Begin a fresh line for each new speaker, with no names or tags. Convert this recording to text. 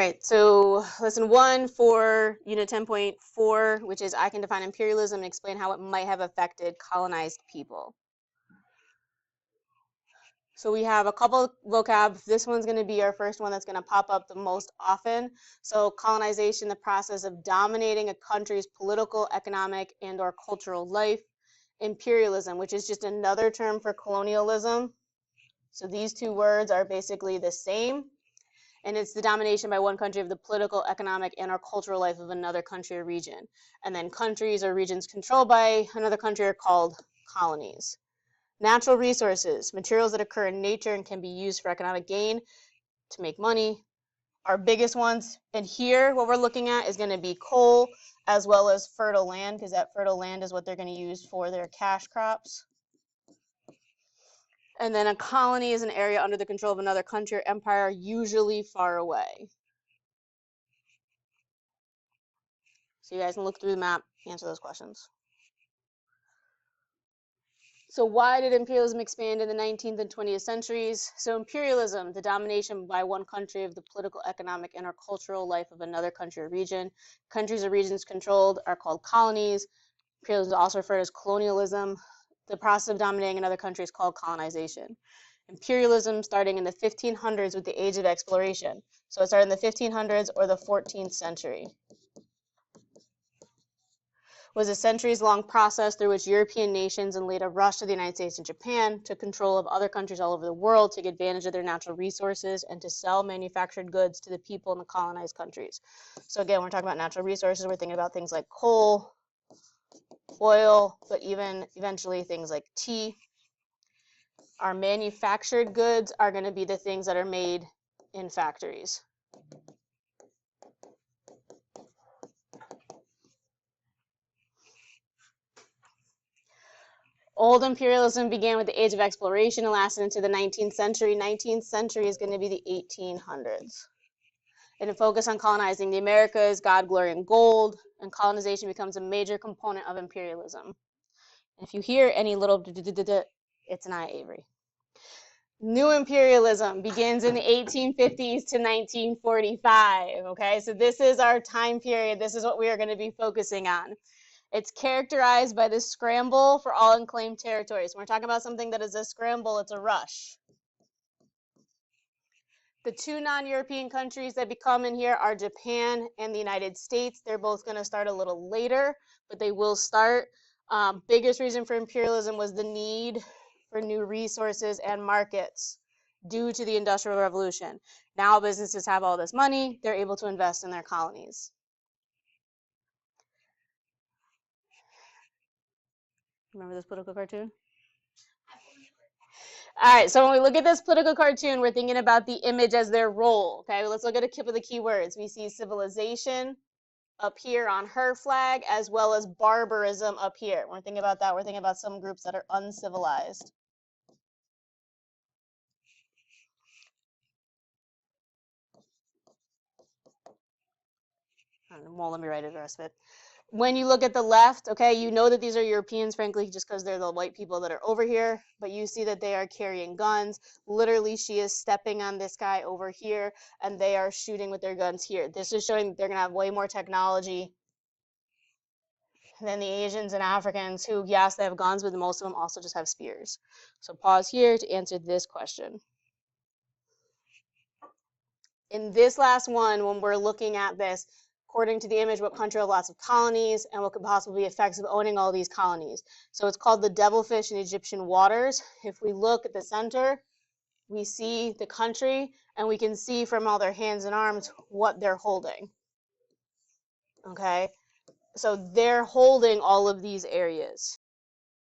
right, so lesson 1 for unit 10.4, which is I can define imperialism and explain how it might have affected colonized people. So we have a couple vocab. This one's going to be our first one that's going to pop up the most often. So colonization, the process of dominating a country's political, economic, and or cultural life. Imperialism, which is just another term for colonialism. So these two words are basically the same. And it's the domination by one country of the political, economic, and or cultural life of another country or region. And then countries or regions controlled by another country are called colonies. Natural resources, materials that occur in nature and can be used for economic gain to make money, are biggest ones. And here, what we're looking at is going to be coal as well as fertile land, because that fertile land is what they're going to use for their cash crops. And then a colony is an area under the control of another country or empire, usually far away. So you guys can look through the map, answer those questions. So why did imperialism expand in the 19th and 20th centuries? So imperialism, the domination by one country of the political, economic, and or cultural life of another country or region. Countries or regions controlled are called colonies. Imperialism is also referred to as colonialism. The process of dominating another country is called colonization. Imperialism starting in the 1500s with the age of exploration. So it started in the 1500s or the 14th century. Was a centuries-long process through which European nations and later Russia, the United States, and Japan took control of other countries all over the world, take advantage of their natural resources, and to sell manufactured goods to the people in the colonized countries. So again, we're talking about natural resources. We're thinking about things like coal, oil, but even eventually things like tea. Our manufactured goods are going to be the things that are made in factories. Old imperialism began with the age of exploration and lasted into the 19th century. 19th century is going to be the 1800s. And it focused on colonizing the Americas, God, glory, and gold, and colonization becomes a major component of imperialism. And if you hear any little it's not Avery. New imperialism begins in the 1850s to 1945, okay? So this is our time period. This is what we are going to be focusing on. It's characterized by the scramble for all unclaimed territories. When we're talking about something that is a scramble, it's a rush. The two non-European countries that become in here are Japan and the United States. They're both going to start a little later, but they will start. Biggest reason for imperialism was the need for new resources and markets due to the Industrial Revolution. Now businesses have all this money. They're able to invest in their colonies. Remember this political cartoon? All right, so when we look at this political cartoon, we're thinking about the image as their role, okay? Let's look at a couple of the key words. We see civilization up here on her flag, as well as barbarism up here. When we're thinking about that, we're thinking about some groups that are uncivilized. Well, let me write the rest of it. When you look at the left, okay, you know that these are Europeans, frankly, just because they're the white people that are over here, but you see that they are carrying guns. Literally, she is stepping on this guy over here, and they are shooting with their guns here. This is showing that they're going to have way more technology than the Asians and Africans, who, yes, they have guns, but most of them also just have spears. So pause here to answer this question. In this last one, when we're looking at this, according to the image, what country have lots of colonies and what could possibly be effects of owning all these colonies. So it's called the devilfish in Egyptian waters. If we look at the center, we see the country, and we can see from all their hands and arms what they're holding. Okay, so they're holding all of these areas.